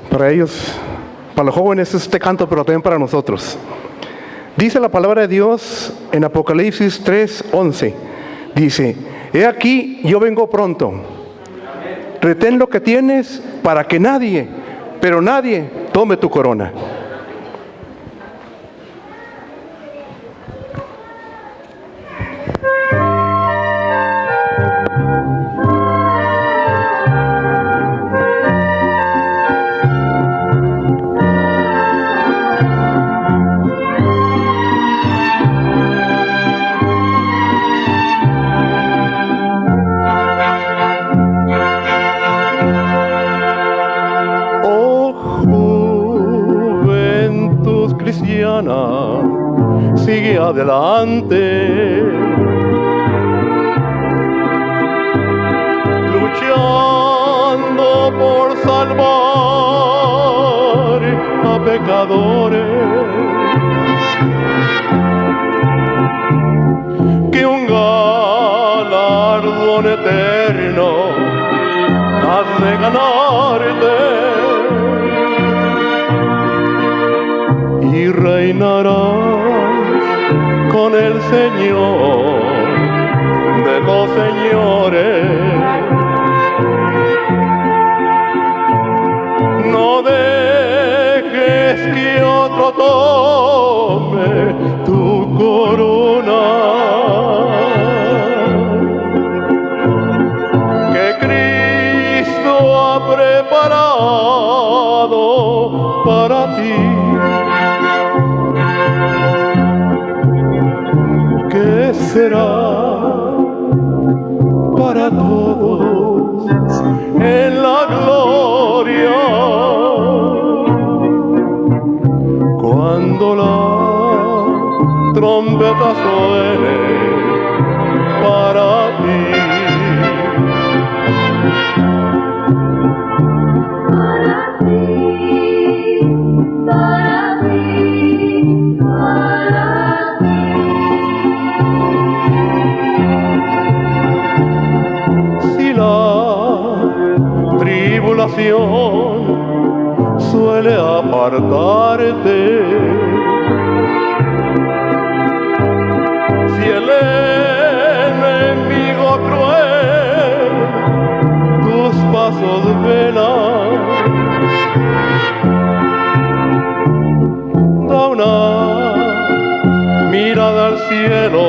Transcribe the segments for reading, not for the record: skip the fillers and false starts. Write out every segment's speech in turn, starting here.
Para ellos, para los jóvenes es este canto, pero también para nosotros. Dice la palabra de Dios en Apocalipsis 3:11. Dice: he aquí, yo vengo pronto. Retén lo que tienes para que nadie, pero nadie, tome tu corona. Sigue adelante, luchando por salvar a pecadores, que un galardón eterno has de ganarte y reinarás con el Señor de los señores. No dejes que otro tome tu corona, que Cristo ha preparado para ti. ¿Qué será para todos en la gloria cuando la trompeta suene para ti? Suele apartarte, si el enemigo cruel tus pasos vela, da una mirada al cielo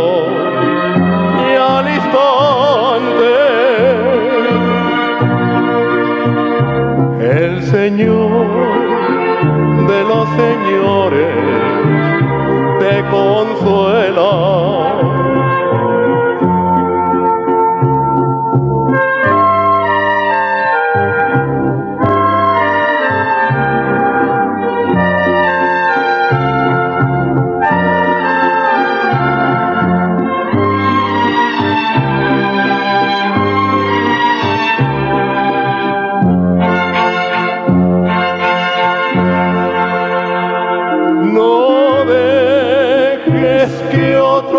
y al instante el Señor de los señores te consuela.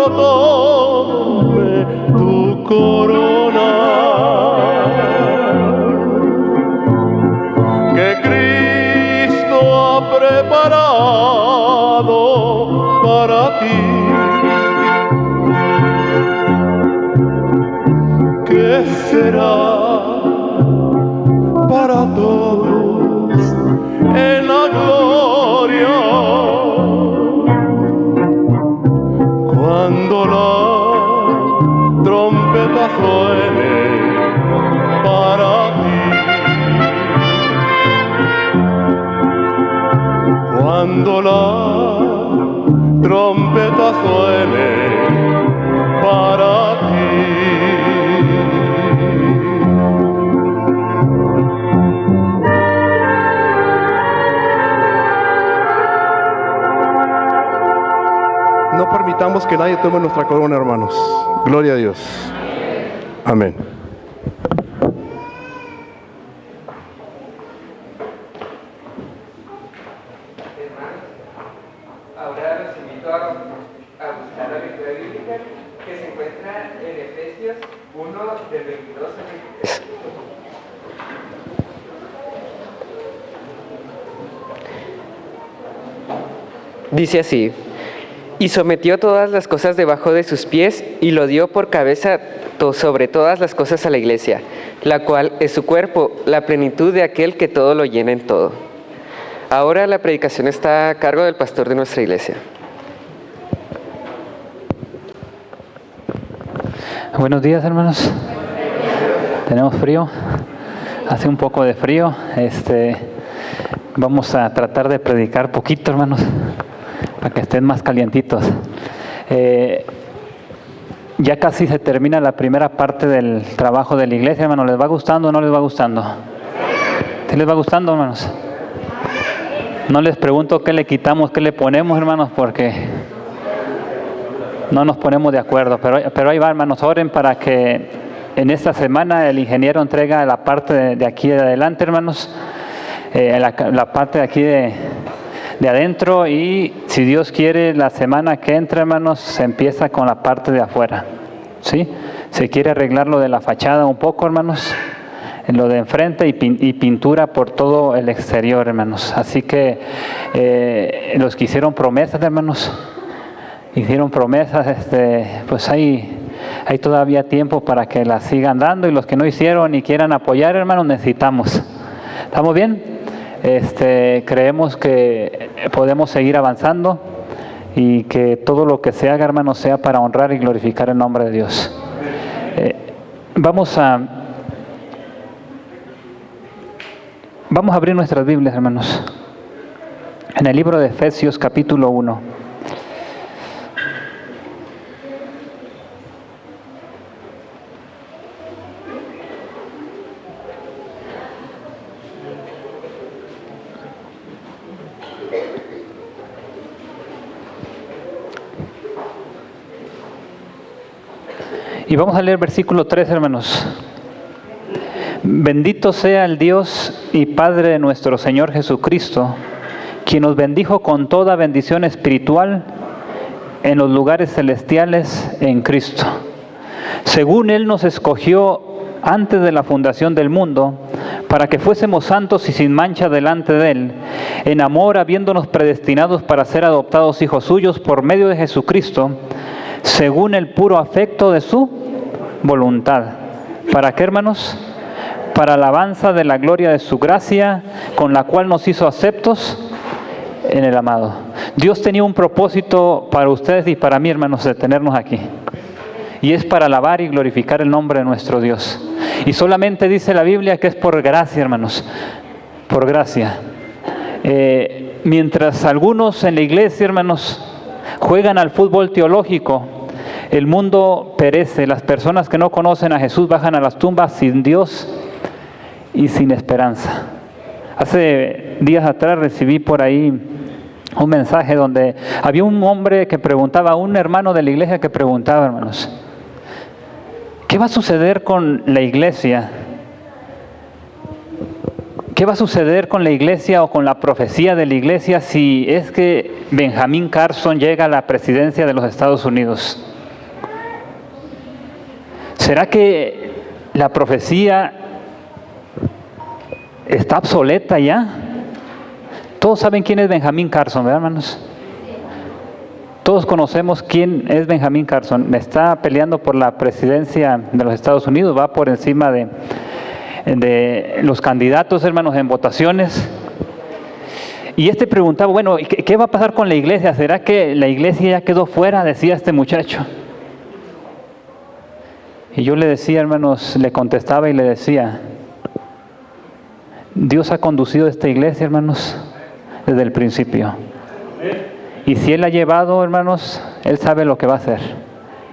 Tome tu corona, que Cristo ha preparado para ti. ¿Qué será para todos en la gloria cuando la trompeta suene para ti? Cuando la trompeta suene para ti. No permitamos que nadie tome nuestra corona, hermanos. Gloria a Dios. Amén. Hermanos, ahora los invito a buscar la lectura bíblica que se encuentra en Efesios 1, del 22 al 23. Dice así: y sometió todas las cosas debajo de sus pies y lo dio por cabeza sobre todas las cosas a la iglesia, la cual es su cuerpo, la plenitud de aquel que todo lo llena en todo. Ahora la predicación está a cargo del pastor de nuestra iglesia. Buenos días, hermanos. Tenemos frío, hace un poco de frío. Vamos a tratar de predicar poquito, hermanos, para que estén más calientitos. Ya casi se termina la primera parte del trabajo de la iglesia, hermanos. ¿Les va gustando o no les va gustando? ¿Sí les va gustando, hermanos? No les pregunto qué le quitamos, qué le ponemos, hermanos, porque no nos ponemos de acuerdo. Pero ahí va, hermanos. Oren para que en esta semana el ingeniero entrega la parte de aquí de adelante, hermanos. La parte de aquí de adentro, y si Dios quiere la semana que entra, hermanos, se empieza con la parte de afuera, ¿sí? Se quiere arreglar lo de la fachada un poco, hermanos, en lo de enfrente, y pintura por todo el exterior, hermanos. Así que los que hicieron promesas, hermanos, pues hay todavía tiempo para que las sigan dando, y los que no hicieron y quieran apoyar, hermanos, necesitamos. ¿Estamos bien? Creemos que podemos seguir avanzando y que todo lo que se haga, hermanos, sea para honrar y glorificar el nombre de Dios. Vamos a abrir nuestras Biblias, hermanos, en el libro de Efesios capítulo 1. Y vamos a leer versículo 3, hermanos. Bendito sea el Dios y Padre de nuestro Señor Jesucristo, quien nos bendijo con toda bendición espiritual en los lugares celestiales en Cristo. Según Él nos escogió antes de la fundación del mundo, para que fuésemos santos y sin mancha delante de Él, en amor, habiéndonos predestinados para ser adoptados hijos suyos por medio de Jesucristo, según el puro afecto de su voluntad. ¿Para qué, hermanos? Para alabanza de la gloria de su gracia, con la cual nos hizo aceptos en el amado. Dios tenía un propósito para ustedes y para mí, hermanos, de tenernos aquí. Y es para alabar y glorificar el nombre de nuestro Dios. Y solamente dice la Biblia que es por gracia, hermanos. Por gracia. Mientras algunos en la iglesia, hermanos, juegan al fútbol teológico, el mundo perece. Las personas que no conocen a Jesús bajan a las tumbas sin Dios y sin esperanza. Hace días atrás recibí por ahí un mensaje donde había un hombre que preguntaba, un hermano de la iglesia que preguntaba, hermanos, ¿qué va a suceder con la iglesia? ¿Qué va a suceder con la iglesia o con la profecía de la iglesia si es que Benjamin Carson llega a la presidencia de los Estados Unidos? ¿Será que la profecía está obsoleta ya? Todos saben quién es Benjamin Carson, ¿verdad, hermanos? Todos conocemos quién es Benjamin Carson. Está peleando por la presidencia de los Estados Unidos, va por encima de los candidatos, hermanos, en votaciones. Y preguntaba, bueno, ¿qué va a pasar con la iglesia? ¿Será que la iglesia ya quedó fuera? Decía este muchacho. Y yo le decía, hermanos, le contestaba y le decía, Dios ha conducido esta iglesia, hermanos, desde el principio. Y si Él ha llevado, hermanos, Él sabe lo que va a hacer.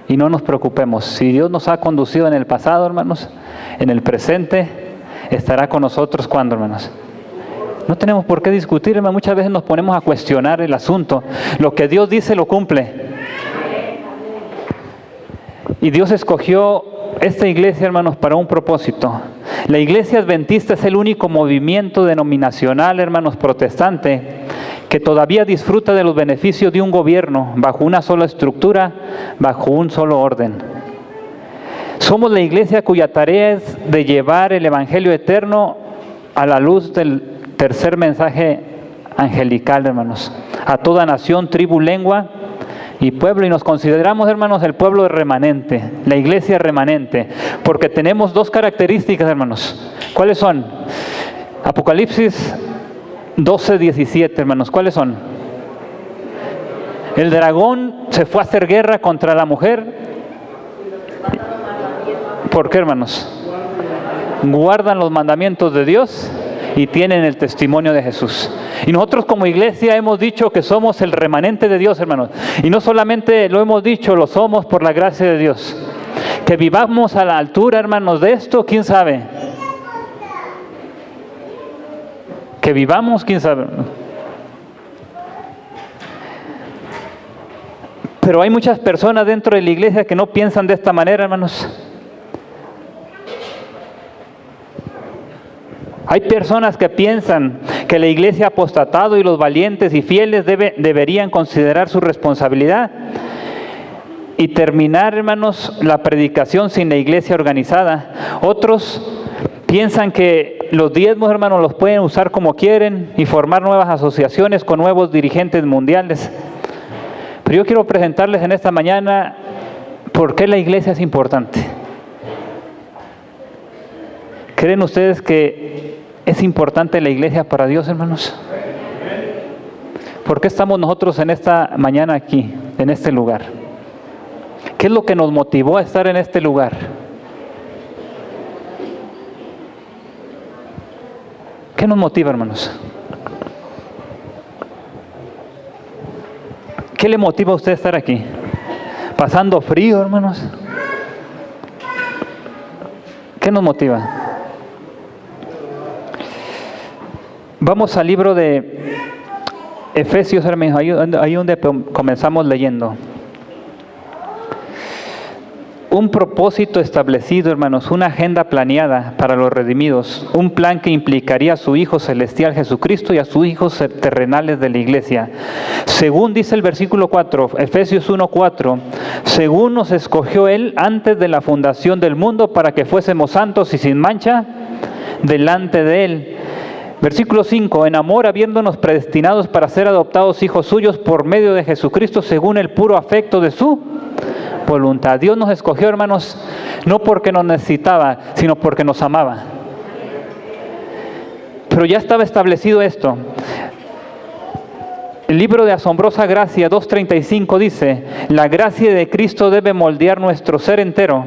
Y no nos preocupemos. Si Dios nos ha conducido en el pasado, hermanos, en el presente, estará con nosotros cuando, hermanos. No tenemos por qué discutir, hermanos. Muchas veces nos ponemos a cuestionar el asunto. Lo que Dios dice lo cumple. Y Dios escogió esta iglesia, hermanos, para un propósito. La iglesia adventista es el único movimiento denominacional, hermanos, protestante, que todavía disfruta de los beneficios de un gobierno bajo una sola estructura, bajo un solo orden. Somos la iglesia cuya tarea es de llevar el evangelio eterno a la luz del tercer mensaje angelical, hermanos, a toda nación, tribu, lengua y pueblo. Y nos consideramos, hermanos, el pueblo remanente, la iglesia remanente, porque tenemos dos características, hermanos. ¿Cuáles son? Apocalipsis 12:17, hermanos. ¿Cuáles son? El dragón se fue a hacer guerra contra la mujer. ¿Por qué, hermanos? Guardan los mandamientos de Dios y tienen el testimonio de Jesús. Y nosotros como iglesia hemos dicho que somos el remanente de Dios, hermanos. Y no solamente lo hemos dicho, lo somos por la gracia de Dios. Que vivamos a la altura, hermanos, de esto, ¿quién sabe? Que vivamos, ¿quién sabe? Pero hay muchas personas dentro de la iglesia que no piensan de esta manera, hermanos. Hay personas que piensan que la iglesia ha apostatado y los valientes y fieles deberían considerar su responsabilidad y terminar, hermanos, la predicación sin la iglesia organizada. Otros piensan que los diezmos, hermanos, los pueden usar como quieren y formar nuevas asociaciones con nuevos dirigentes mundiales. Pero yo quiero presentarles en esta mañana por qué la iglesia es importante. ¿Creen ustedes que es importante la iglesia para Dios, hermanos? ¿Por qué estamos nosotros en esta mañana aquí, en este lugar? ¿Qué es lo que nos motivó a estar en este lugar? ¿Qué nos motiva, hermanos? ¿Qué le motiva a usted a estar aquí? ¿Pasando frío, hermanos? ¿Qué nos motiva? Vamos al libro de Efesios, hermanos, ahí donde comenzamos leyendo. Un propósito establecido, hermanos, una agenda planeada para los redimidos, un plan que implicaría a su Hijo celestial Jesucristo y a sus hijos terrenales de la iglesia. Según dice el versículo 4, Efesios 1:4, según nos escogió Él antes de la fundación del mundo para que fuésemos santos y sin mancha delante de Él. Versículo 5, en amor habiéndonos predestinados para ser adoptados hijos suyos por medio de Jesucristo según el puro afecto de su voluntad. Dios nos escogió, hermanos, no porque nos necesitaba, sino porque nos amaba. Pero ya estaba establecido esto. El libro de Asombrosa Gracia 2:35 dice, la gracia de Cristo debe moldear nuestro ser entero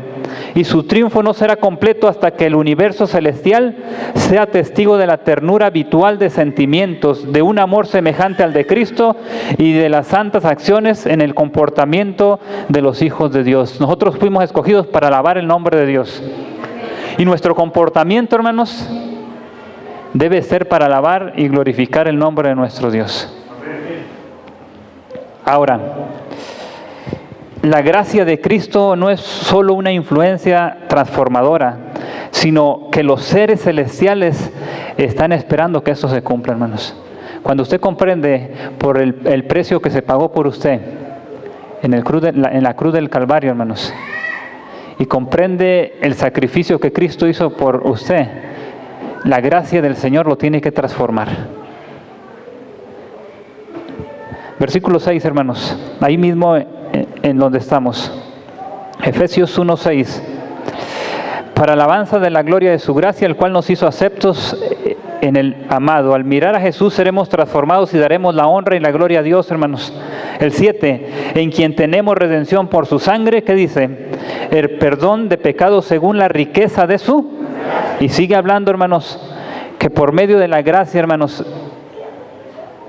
y su triunfo no será completo hasta que el universo celestial sea testigo de la ternura habitual de sentimientos, de un amor semejante al de Cristo y de las santas acciones en el comportamiento de los hijos de Dios. Nosotros fuimos escogidos para alabar el nombre de Dios. Y nuestro comportamiento, hermanos, debe ser para alabar y glorificar el nombre de nuestro Dios. Ahora, la gracia de Cristo no es solo una influencia transformadora, sino que los seres celestiales están esperando que esto se cumpla, hermanos. Cuando usted comprende por el precio que se pagó por usted en la cruz del Calvario, hermanos, y comprende el sacrificio que Cristo hizo por usted, la gracia del Señor lo tiene que transformar. Versículo 6, hermanos, ahí mismo en donde estamos. Efesios 1:6. Para alabanza de la gloria de su gracia, el cual nos hizo aceptos en el amado. Al mirar a Jesús seremos transformados y daremos la honra y la gloria a Dios, hermanos. El 7. En quien tenemos redención por su sangre, ¿qué dice? El perdón de pecados según la riqueza de su... Y sigue hablando, hermanos, que por medio de la gracia, hermanos,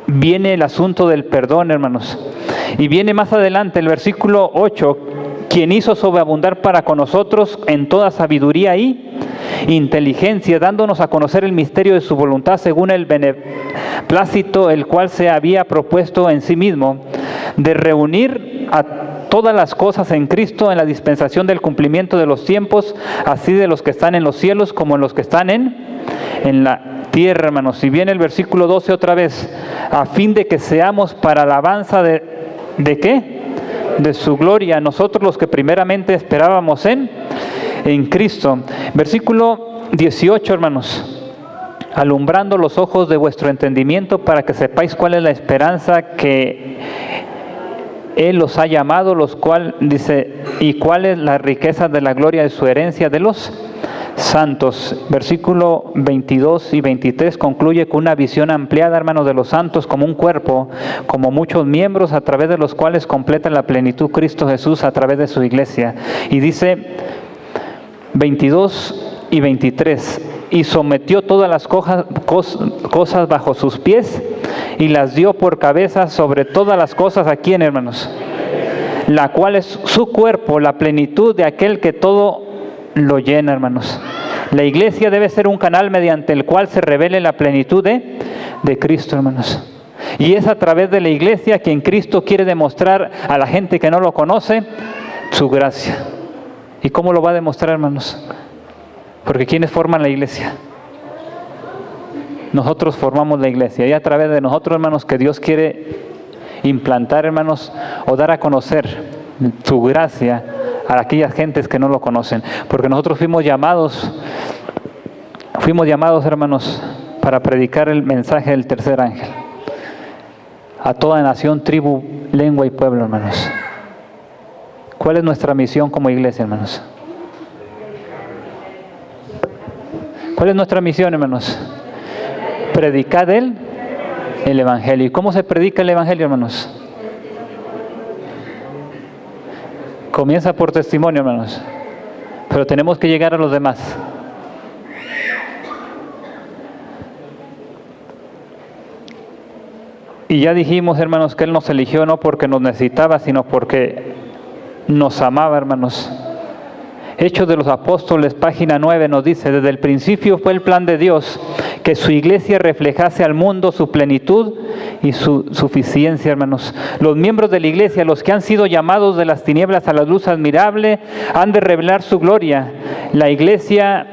viene el asunto del perdón, hermanos. Y viene más adelante el versículo 8, quien hizo sobreabundar para con nosotros en toda sabiduría y inteligencia, dándonos a conocer el misterio de su voluntad según el beneplácito, el cual se había propuesto en sí mismo, de reunir a todas las cosas en Cristo en la dispensación del cumplimiento de los tiempos, así de los que están en los cielos como en los que están en la tierra, hermanos. Y viene el versículo 12 otra vez, a fin de que seamos para alabanza ¿de qué? De su gloria, nosotros los que primeramente esperábamos en Cristo. Versículo 18, hermanos. alumbrando los ojos de vuestro entendimiento para que sepáis cuál es la esperanza que Él los ha llamado, los cual dice, y cuál es la riqueza de la gloria de su herencia de los santos. Versículo 22 y 23 concluye con una visión ampliada, hermanos, de los santos como un cuerpo, como muchos miembros a través de los cuales completa la plenitud Cristo Jesús a través de su iglesia. Y dice 22 y 23, y sometió todas las cosas bajo sus pies y las dio por cabeza sobre todas las cosas. ¿A quién, hermanos? La cual es su cuerpo, la plenitud de aquel que todo lo llena, hermanos. La iglesia debe ser un canal mediante el cual se revele la plenitud de Cristo, hermanos. Y es a través de la iglesia quien Cristo quiere demostrar a la gente que no lo conoce su gracia. ¿Y cómo lo va a demostrar, hermanos? Porque ¿quiénes forman la iglesia? Nosotros formamos la iglesia, y a través de nosotros, hermanos, que Dios quiere implantar, hermanos, o dar a conocer su gracia a aquellas gentes que no lo conocen. Porque nosotros fuimos llamados, hermanos, para predicar el mensaje del tercer ángel a toda nación, tribu, lengua y pueblo, hermanos. ¿Cuál es nuestra misión como iglesia, hermanos? ¿Cuál es nuestra misión, hermanos? Predicar el evangelio. ¿Y cómo se predica el evangelio, hermanos? Comienza por testimonio, hermanos, pero tenemos que llegar a los demás. Y ya dijimos, hermanos, que Él nos eligió no porque nos necesitaba, sino porque nos amaba, hermanos. Hechos de los Apóstoles, página 9, nos dice: desde el principio fue el plan de Dios que su iglesia reflejase al mundo su plenitud y su suficiencia, hermanos. Los miembros de la iglesia, los que han sido llamados de las tinieblas a la luz admirable, han de revelar su gloria. La iglesia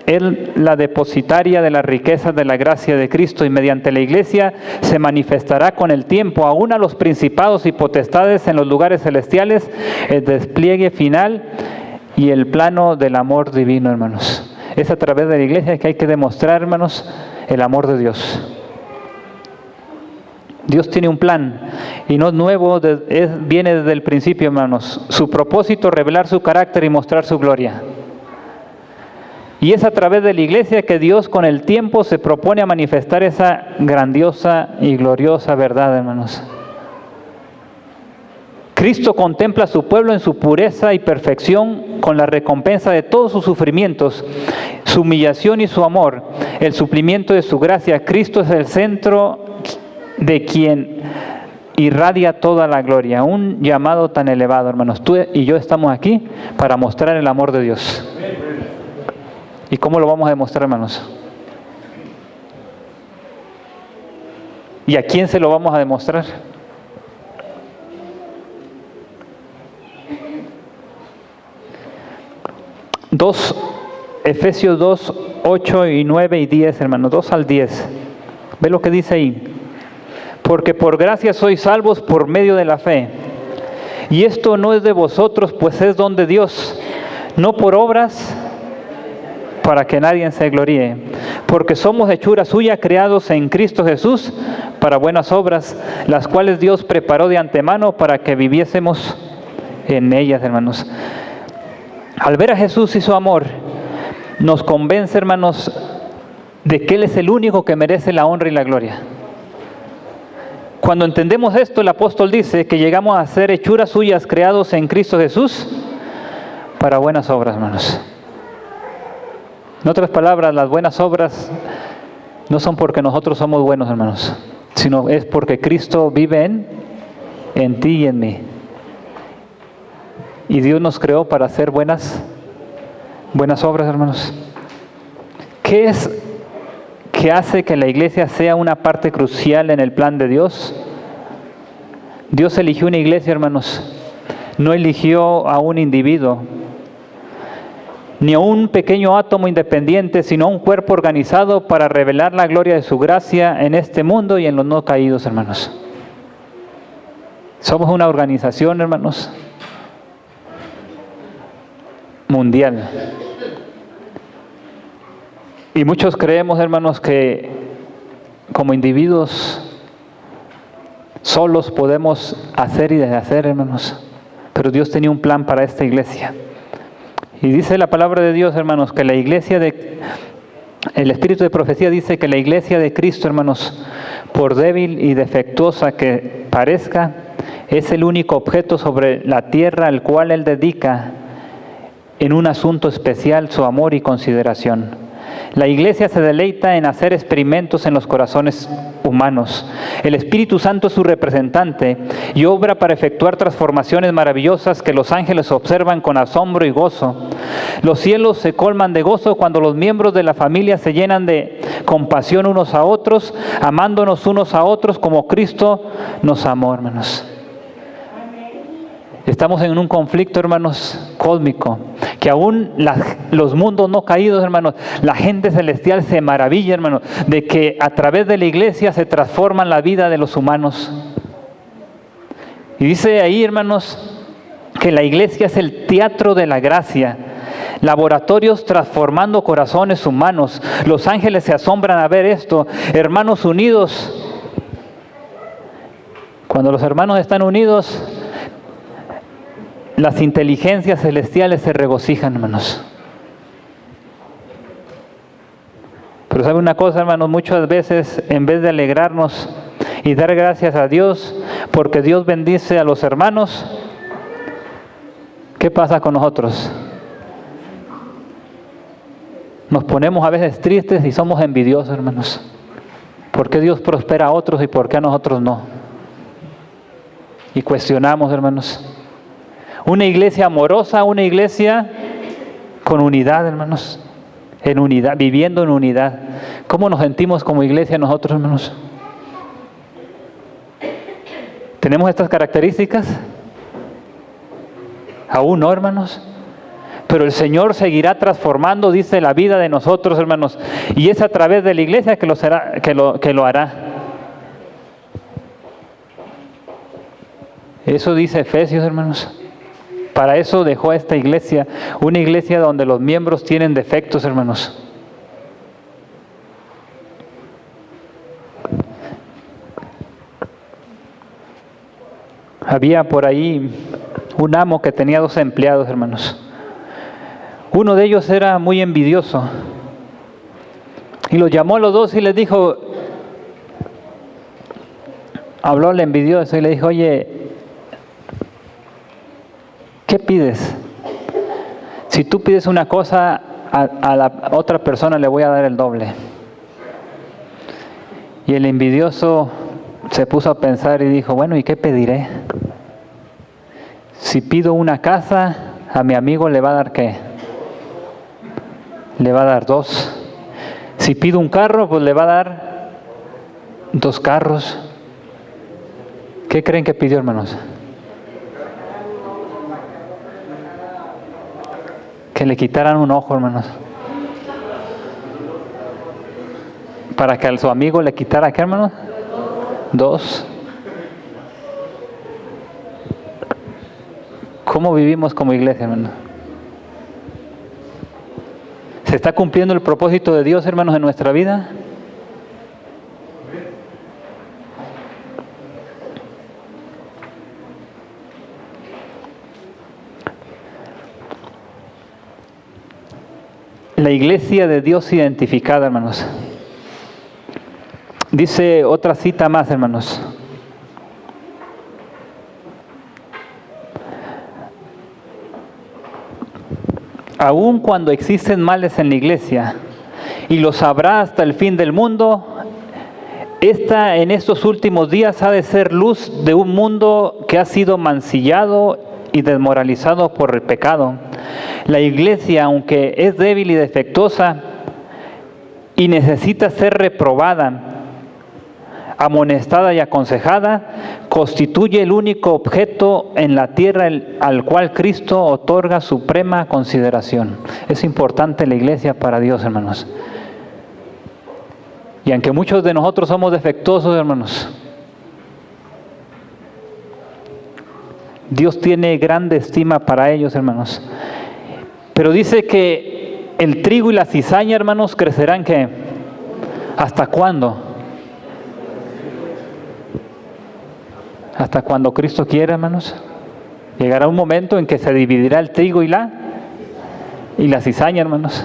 es la depositaria de las riquezas de la gracia de Cristo, y mediante la iglesia se manifestará con el tiempo aún a los principados y potestades en los lugares celestiales el despliegue final y el plano del amor divino, hermanos. Es a través de la iglesia que hay que demostrar, hermanos, el amor de Dios. Dios tiene un plan y no es nuevo, viene desde el principio, hermanos. Su propósito, revelar su carácter y mostrar su gloria. Y es a través de la iglesia que Dios con el tiempo se propone a manifestar esa grandiosa y gloriosa verdad, hermanos. Cristo contempla a su pueblo en su pureza y perfección con la recompensa de todos sus sufrimientos, su humillación y su amor, el suplimiento de su gracia. Cristo es el centro de quien irradia toda la gloria. Un llamado tan elevado, hermanos. Tú y yo estamos aquí para mostrar el amor de Dios. ¿Y cómo lo vamos a demostrar, hermanos? ¿Y a quién se lo vamos a demostrar? Efesios 2, 8 y 9 y 10, hermanos, 2 al 10. Ve lo que dice ahí. Porque por gracia sois salvos por medio de la fe. Y esto no es de vosotros, pues es don de Dios, no por obras, para que nadie se gloríe. Porque somos hechura suya, creados en Cristo Jesús, para buenas obras, las cuales Dios preparó de antemano para que viviésemos en ellas, hermanos. Al ver a Jesús y su amor, nos convence, hermanos, de que Él es el único que merece la honra y la gloria. Cuando entendemos esto, el apóstol dice que llegamos a ser hechuras suyas, creados en Cristo Jesús, para buenas obras, hermanos. En otras palabras, las buenas obras no son porque nosotros somos buenos, hermanos, sino es porque Cristo vive en ti y en mí. Y Dios nos creó para hacer buenas obras, hermanos. ¿Qué es que hace que la iglesia sea una parte crucial en el plan de Dios? Dios eligió una iglesia, hermanos. No eligió a un individuo, ni a un pequeño átomo independiente, sino a un cuerpo organizado para revelar la gloria de su gracia en este mundo y en los no caídos, hermanos. Somos una organización, hermanos, mundial. Y muchos creemos, hermanos, que como individuos solos podemos hacer y deshacer, hermanos. Pero Dios tenía un plan para esta iglesia. Y dice la palabra de Dios, hermanos, que el espíritu de profecía dice que la iglesia de Cristo, hermanos, por débil y defectuosa que parezca, es el único objeto sobre la tierra al cual Él dedica en un asunto especial su amor y consideración. La iglesia se deleita en hacer experimentos en los corazones humanos. El Espíritu Santo es su representante y obra para efectuar transformaciones maravillosas que los ángeles observan con asombro y gozo. Los cielos se colman de gozo cuando los miembros de la familia se llenan de compasión unos a otros, amándonos unos a otros como Cristo nos amó, hermanos. Estamos en un conflicto, hermanos, cósmico, que aún los mundos no caídos, hermanos, la gente celestial se maravilla, hermanos, de que a través de la iglesia se transforma la vida de los humanos. Y dice ahí, hermanos, que la iglesia es el teatro de la gracia, laboratorios transformando corazones humanos. Los ángeles se asombran a ver esto, hermanos unidos. Cuando los hermanos están unidos, las inteligencias celestiales se regocijan, hermanos. Pero ¿sabe una cosa, hermanos? Muchas veces, en vez de alegrarnos y dar gracias a Dios porque Dios bendice a los hermanos, ¿qué pasa con nosotros? Nos ponemos a veces tristes y somos envidiosos, hermanos. ¿Por qué Dios prospera a otros y por qué a nosotros no? Y cuestionamos, hermanos. Una iglesia amorosa, una iglesia con unidad, hermanos. En unidad, viviendo en unidad. ¿Cómo nos sentimos como iglesia nosotros, hermanos? ¿Tenemos estas características? Aún no, hermanos. Pero el Señor seguirá transformando, dice, la vida de nosotros, hermanos. Y es a través de la iglesia que lo hará. Eso dice Efesios, hermanos. Para eso dejó esta iglesia, una iglesia donde los miembros tienen defectos, hermanos. Había por ahí un amo que tenía 2 empleados, hermanos. Uno de ellos era muy envidioso y los llamó a los 2 y les dijo, habló al envidioso y le dijo, oye, ¿qué pides? Si tú pides una cosa, a la otra persona le voy a dar el doble. Y el envidioso se puso a pensar y dijo, bueno, ¿y qué pediré? Si pido una casa, a mi amigo le va a dar ¿qué? Le va a dar 2. Si pido un carro, pues le va a dar 2 carros. ¿Qué creen que pidió, hermanos? Que le quitaran un ojo, hermanos. Para que a su amigo le quitara, ¿qué, hermanos? 2. ¿Cómo vivimos como iglesia, hermanos? ¿Se está cumpliendo el propósito de Dios, hermanos, en nuestra vida? La iglesia de Dios identificada, hermanos. Dice otra cita más, hermanos. Aun cuando existen males en la iglesia, y los habrá hasta el fin del mundo, esta en estos últimos días ha de ser luz de un mundo que ha sido mancillado y desmoralizado por el pecado. La iglesia, aunque es débil y defectuosa y necesita ser reprobada, amonestada y aconsejada, constituye el único objeto en la tierra al cual Cristo otorga suprema consideración. Es importante la iglesia para Dios, hermanos. Y aunque muchos de nosotros somos defectuosos, hermanos, Dios tiene grande estima para ellos, hermanos. Pero dice que el trigo y la cizaña, hermanos, crecerán ¿qué? ¿Hasta cuándo? Hasta cuando Cristo quiera, hermanos. Llegará un momento en que se dividirá el trigo y la cizaña, hermanos.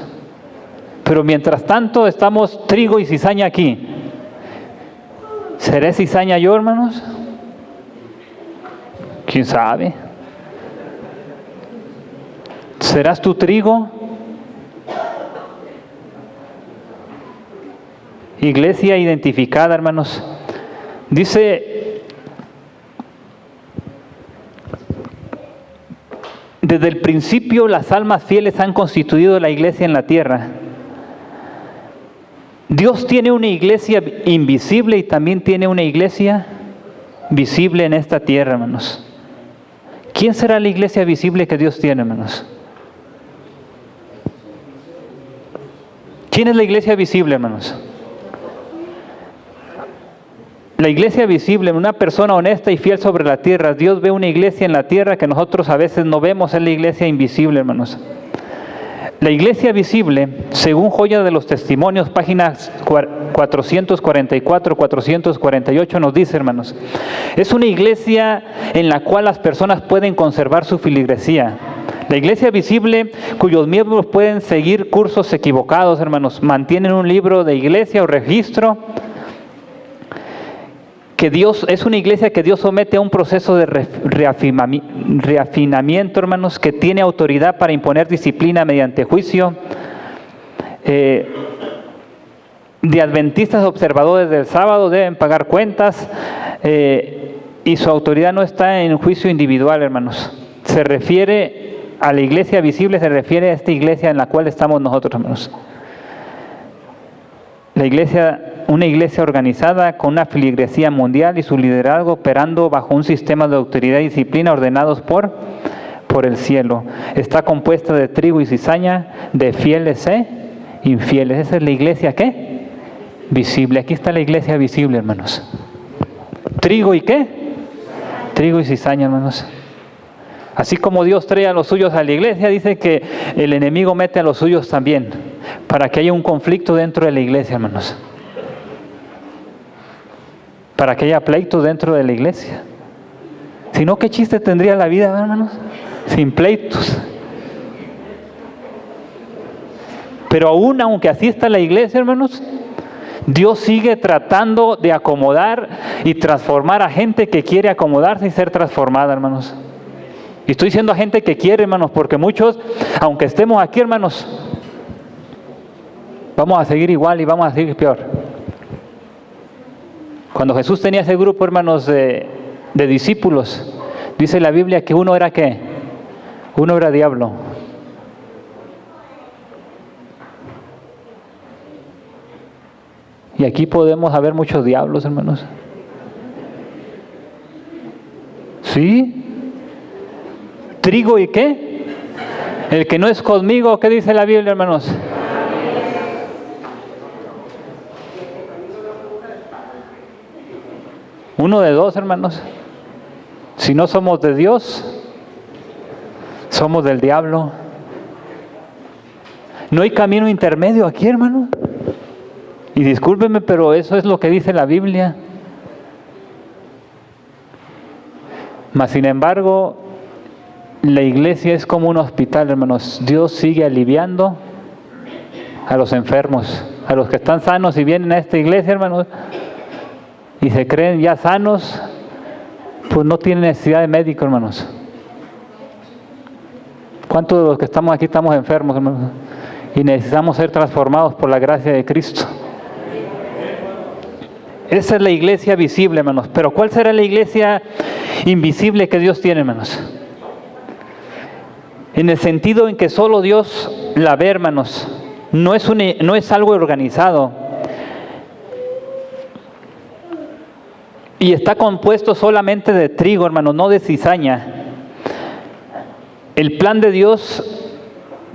Pero mientras tanto estamos trigo y cizaña aquí. ¿Seré cizaña yo, hermanos? ¿Quién sabe? ¿Serás tu trigo? Iglesia identificada, hermanos. Dice, desde el principio las almas fieles han constituido la iglesia en la tierra. Dios tiene una iglesia invisible y también tiene una iglesia visible en esta tierra, hermanos. ¿Quién será la iglesia visible que Dios tiene, hermanos? ¿Quién es la iglesia visible, hermanos? La iglesia visible, una persona honesta y fiel sobre la tierra. Dios ve una iglesia en la tierra que nosotros a veces no vemos, es la iglesia invisible, hermanos. La iglesia visible, según Joya de los Testimonios, páginas 444, 448, nos dice, hermanos, es una iglesia en la cual las personas pueden conservar su feligresía. La iglesia visible, cuyos miembros pueden seguir cursos equivocados, hermanos, mantienen un libro de iglesia o registro, que Dios, es una iglesia que Dios somete a un proceso de reafinamiento, hermanos, que tiene autoridad para imponer disciplina mediante juicio. De adventistas observadores del sábado deben pagar cuentas y su autoridad no está en juicio individual, hermanos. Se refiere a la iglesia visible, se refiere a esta iglesia en la cual estamos nosotros, hermanos. La iglesia, una iglesia organizada con una feligresía mundial y su liderazgo operando bajo un sistema de autoridad y disciplina ordenados por el cielo. Está compuesta de trigo y cizaña, de fieles e infieles. Esa es la iglesia ¿qué? Visible. Aquí está la iglesia visible, hermanos. ¿Trigo y qué? Trigo y cizaña, hermanos. Así como Dios trae a los suyos a la iglesia, dice que el enemigo mete a los suyos también, para que haya un conflicto dentro de la iglesia, hermanos. Para que haya pleito dentro de la iglesia. Si no, ¿qué chiste tendría la vida, hermanos? Sin pleitos. Pero aún aunque así está la iglesia, hermanos, Dios sigue tratando de acomodar y transformar a gente que quiere acomodarse y ser transformada, hermanos. Y estoy diciendo a gente que quiere, hermanos, porque muchos, aunque estemos aquí, hermanos, vamos a seguir igual y vamos a seguir peor. Cuando Jesús tenía ese grupo, hermanos, de discípulos, dice la Biblia que uno era ¿qué? Uno era diablo. Y aquí podemos haber muchos diablos, hermanos. ¿Sí? ¿Trigo y qué? El que no es conmigo, ¿qué dice la Biblia, hermanos? Uno de dos, hermanos. Si no somos de Dios, somos del diablo. No hay camino intermedio aquí, hermano. Y discúlpenme, pero eso es lo que dice la Biblia. Mas sin embargo, la iglesia es como un hospital, hermanos. Dios sigue aliviando a los enfermos, a los que están sanos y vienen a esta iglesia, hermanos, y se creen ya sanos, pues no tienen necesidad de médico, hermanos. ¿Cuántos de los que estamos aquí estamos enfermos, hermanos? Y necesitamos ser transformados por la gracia de Cristo. Esa es la iglesia visible, hermanos. Pero ¿cuál será la iglesia invisible que Dios tiene, hermanos? En el sentido en que solo Dios la ve, hermanos. No es algo organizado. Y está compuesto solamente de trigo, hermanos, no de cizaña. El plan de Dios,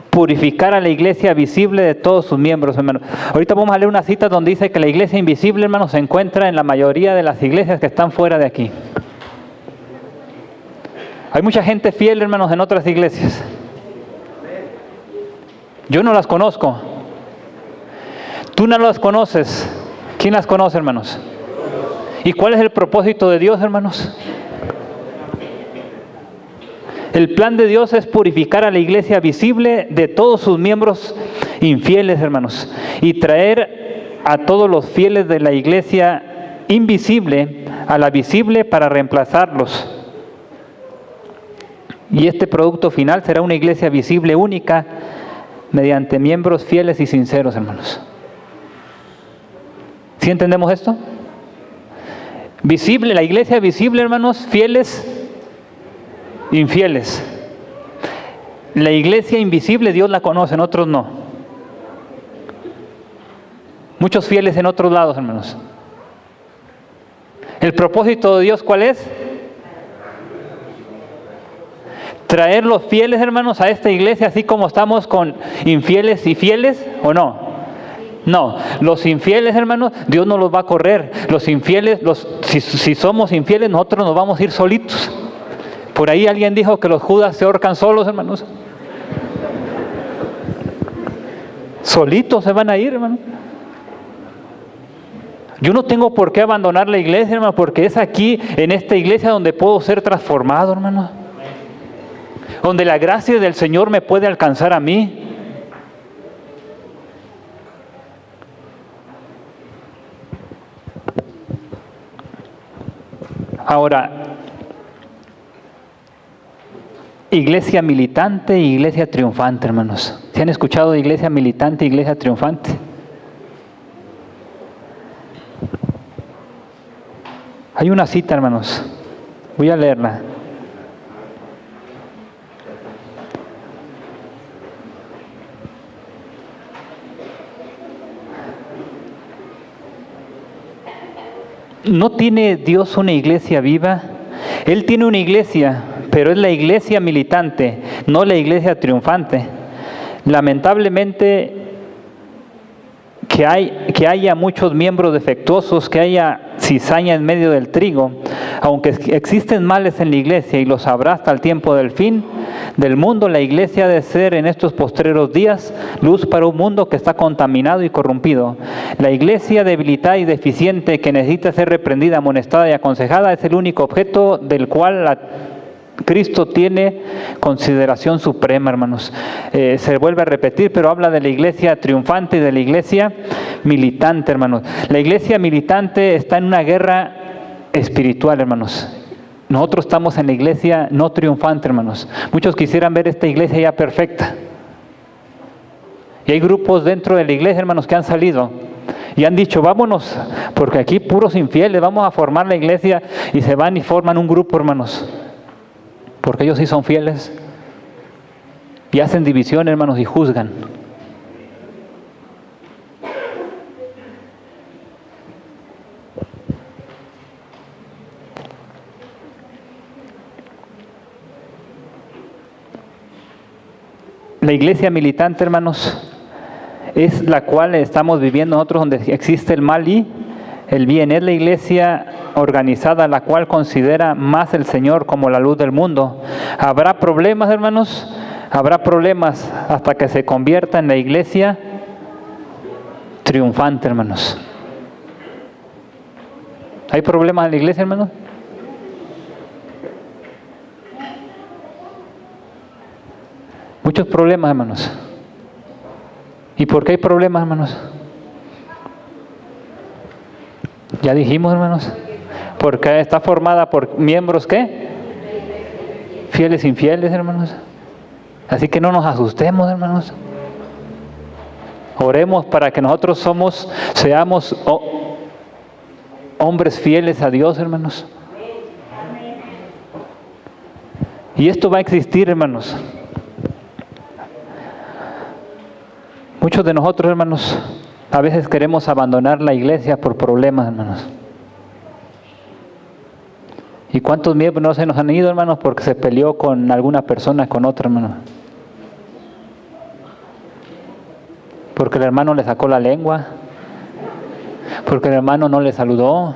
purificar a la iglesia visible de todos sus miembros, hermanos. Ahorita vamos a leer una cita donde dice que la iglesia invisible, hermanos, se encuentra en la mayoría de las iglesias que están fuera de aquí. Hay mucha gente fiel, hermanos, en otras iglesias. Yo no las conozco. Tú no las conoces. ¿Quién las conoce, hermanos? ¿Y cuál es el propósito de Dios, hermanos? El plan de Dios es purificar a la iglesia visible de todos sus miembros infieles, hermanos, y traer a todos los fieles de la iglesia invisible a la visible para reemplazarlos. Y este producto final será una iglesia visible única mediante miembros fieles y sinceros, hermanos. ¿Sí entendemos esto? Visible, la iglesia visible, hermanos, fieles, infieles. La iglesia invisible Dios la conoce, en otros no. Muchos fieles en otros lados, hermanos. ¿El propósito de Dios cuál es? Traer los fieles, hermanos, a esta iglesia, así como estamos con infieles y fieles, ¿o no? No, los infieles, hermanos, Dios no los va a correr. Los infieles, si somos infieles, nosotros nos vamos a ir solitos. Por ahí alguien dijo que los judas se ahorcan solos, hermanos. Solitos se van a ir, hermano. Yo no tengo por qué abandonar la iglesia, hermano, porque es aquí, en esta iglesia, donde puedo ser transformado, hermano. Donde la gracia del Señor me puede alcanzar a mí. Ahora, iglesia militante e iglesia triunfante, hermanos. ¿Se han escuchado de iglesia militante e iglesia triunfante? Hay una cita, hermanos. Voy a leerla. ¿No tiene Dios una iglesia viva? Él tiene una iglesia, pero es la iglesia militante, no la iglesia triunfante. Lamentablemente, que haya muchos miembros defectuosos, que haya cizaña en medio del trigo, aunque existen males en la iglesia y los habrá hasta el tiempo del fin del mundo, la iglesia ha de ser en estos postreros días luz para un mundo que está contaminado y corrompido. La iglesia debilitada y deficiente que necesita ser reprendida, amonestada y aconsejada es el único objeto del cual Cristo tiene consideración suprema, hermanos. Se vuelve a repetir, pero habla de la iglesia triunfante y de la iglesia militante, hermanos. La iglesia militante está en una guerra espiritual, hermanos. Nosotros estamos en la iglesia no triunfante, hermanos. Muchos quisieran ver esta iglesia ya perfecta. Y hay grupos dentro de la iglesia, hermanos, que han salido y han dicho, vámonos, porque aquí puros infieles, vamos a formar la iglesia, y se van y forman un grupo, hermanos. Porque ellos sí son fieles. Y hacen división, hermanos, y juzgan. La iglesia militante, hermanos, es la cual estamos viviendo nosotros, donde existe el mal y el bien. Es la iglesia organizada, la cual considera más el Señor como la luz del mundo. Habrá problemas, hermanos, habrá problemas hasta que se convierta en la iglesia triunfante, hermanos. ¿Hay problemas en la iglesia, hermanos? Muchos problemas, hermanos. ¿Y por qué hay problemas, hermanos? Ya dijimos, hermanos. Porque está formada por miembros, ¿qué? Fieles, infieles, hermanos. Así que no nos asustemos, hermanos. Oremos para que nosotros seamos hombres fieles a Dios, hermanos. Y esto va a existir, hermanos. Muchos de nosotros, hermanos, a veces queremos abandonar la iglesia por problemas, hermanos. ¿Y cuántos miembros no se nos han ido, hermanos, porque se peleó con alguna persona, con otra, hermano? Porque el hermano le sacó la lengua, porque el hermano no le saludó.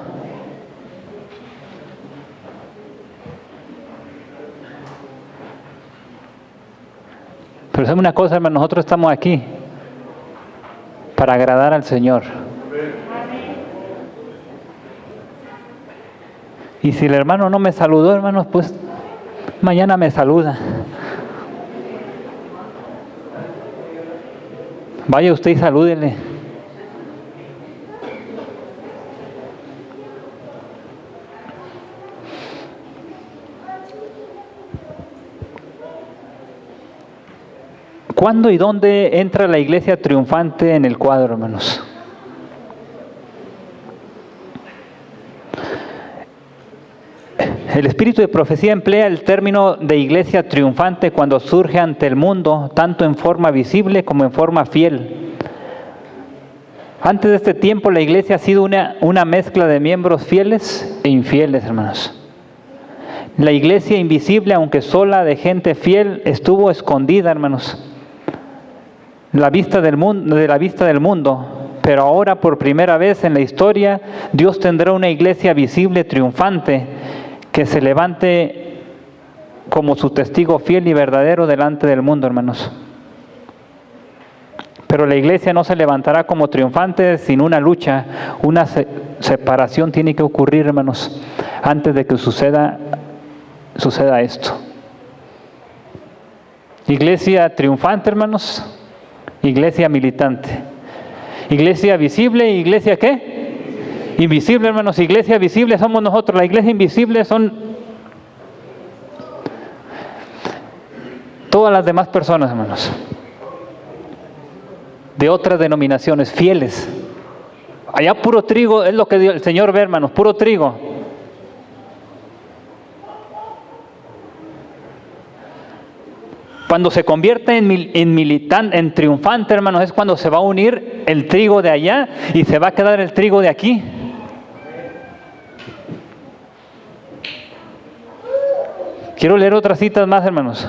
Pero Pero ¿saben una cosa, hermano? Nosotros estamos aquí para agradar al Señor. Y si el hermano no me saludó, hermanos, pues mañana me saluda. Vaya usted y salúdele. ¿Cuándo y dónde entra la iglesia triunfante en el cuadro, hermanos? El espíritu de profecía emplea el término de iglesia triunfante cuando surge ante el mundo, tanto en forma visible como en forma fiel. Antes de este tiempo, la iglesia ha sido una mezcla de miembros fieles e infieles, hermanos. La iglesia invisible, aunque sola de gente fiel, estuvo escondida, hermanos, de la vista del mundo, pero ahora por primera vez en la historia Dios tendrá una iglesia visible, triunfante, que se levante como su testigo fiel y verdadero delante del mundo, hermanos. Pero la iglesia no se levantará como triunfante sin una lucha, una separación tiene que ocurrir, hermanos, antes de que suceda esto. Iglesia triunfante, hermanos. Iglesia militante. Iglesia visible, iglesia ¿qué? Invisible, hermanos. Iglesia visible somos nosotros. La iglesia invisible son todas las demás personas, hermanos, de otras denominaciones, fieles. Allá puro trigo es lo que el Señor ve, hermanos, puro trigo. Cuando se convierte en militante, en triunfante, hermanos, es cuando se va a unir el trigo de allá y se va a quedar el trigo de aquí. Quiero leer otras citas más, hermanos.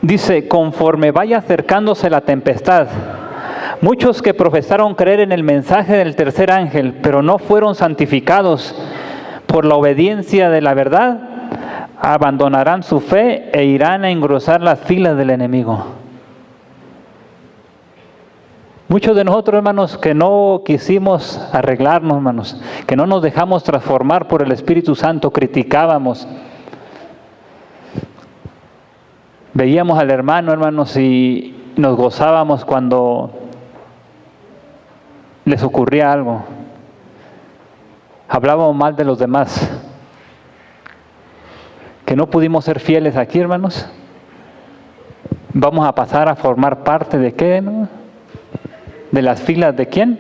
Dice, conforme vaya acercándose la tempestad, muchos que profesaron creer en el mensaje del tercer ángel, pero no fueron santificados por la obediencia de la verdad, abandonarán su fe e irán a engrosar las filas del enemigo. Muchos de nosotros, hermanos, que no quisimos arreglarnos, hermanos, que no nos dejamos transformar por el Espíritu Santo, criticábamos. Veíamos al hermano, hermanos, y nos gozábamos cuando les ocurría algo. Hablábamos mal de los demás. Que no pudimos ser fieles aquí, hermanos. Vamos a pasar a formar parte de ¿qué, hermanos? ¿De las filas de quién?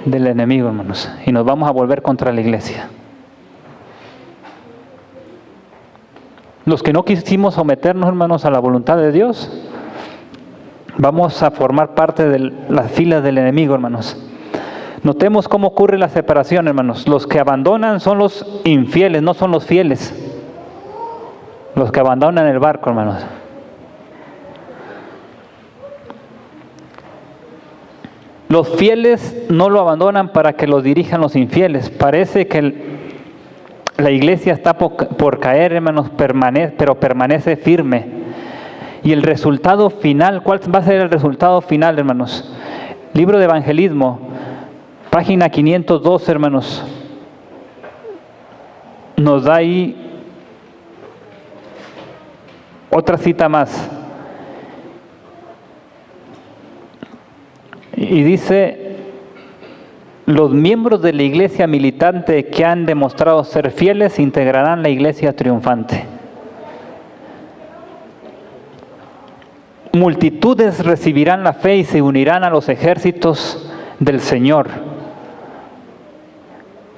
Del enemigo, hermanos. Y nos vamos a volver contra la iglesia. Los que no quisimos someternos, hermanos, a la voluntad de Dios, vamos a formar parte de las filas del enemigo, hermanos. Notemos cómo ocurre la separación, hermanos. Los que abandonan son los infieles, no son los fieles. Los que abandonan el barco, hermanos. Los fieles no lo abandonan para que los dirijan los infieles. Parece que la iglesia está por caer, hermanos, pero permanece firme. Y el resultado final, ¿cuál va a ser el resultado final, hermanos? Libro de Evangelismo, página 502, hermanos. Nos da ahí otra cita más. Y dice, los miembros de la iglesia militante que han demostrado ser fieles integrarán la iglesia triunfante. Multitudes recibirán la fe y se unirán a los ejércitos del Señor.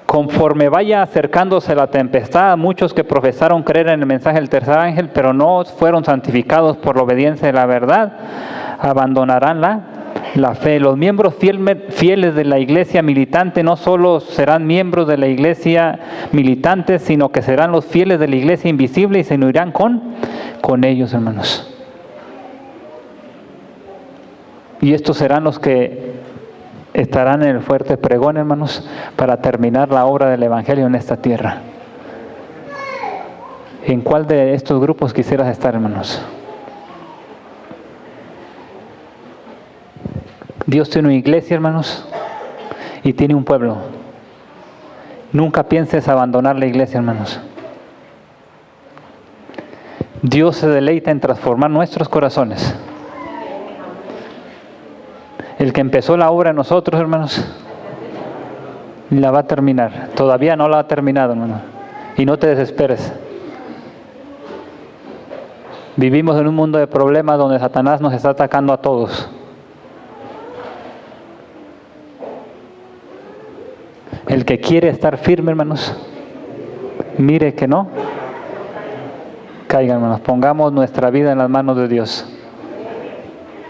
Conforme vaya acercándose la tempestad, muchos que profesaron creer en el mensaje del tercer ángel, pero no fueron santificados por la obediencia de la verdad, abandonarán la fe. Los miembros fieles de la iglesia militante no solo serán miembros de la iglesia militante, sino que serán los fieles de la iglesia invisible y se unirán con ellos, hermanos. Y estos serán los que estarán en el fuerte pregón, hermanos, para terminar la obra del Evangelio en esta tierra. ¿En cuál de estos grupos quisieras estar, hermanos? Dios tiene una iglesia, hermanos, y tiene un pueblo. Nunca pienses abandonar la iglesia, hermanos. Dios se deleita en transformar nuestros corazones. El que empezó la obra en nosotros, hermanos, la va a terminar. Todavía no la ha terminado, hermano. Y no te desesperes. Vivimos en un mundo de problemas donde Satanás nos está atacando a todos. El que quiere estar firme, hermanos, mire que no caiga, hermanos. Pongamos nuestra vida en las manos de Dios.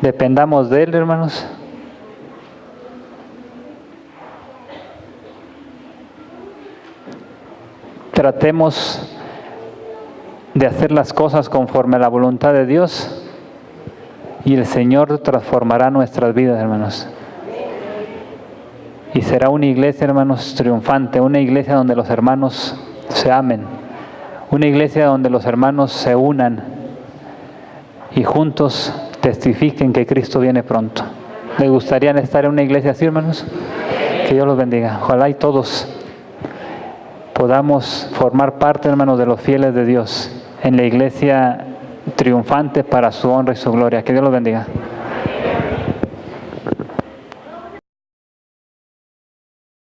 Dependamos de Él, hermanos. Tratemos de hacer las cosas conforme a la voluntad de Dios y el Señor transformará nuestras vidas, hermanos. Y será una iglesia, hermanos, triunfante, una iglesia donde los hermanos se amen, una iglesia donde los hermanos se unan y juntos testifiquen que Cristo viene pronto. ¿Les gustaría estar en una iglesia así, hermanos? Que Dios los bendiga. Ojalá y todos podamos formar parte, hermanos, de los fieles de Dios en la iglesia triunfante para su honra y su gloria. Que Dios los bendiga.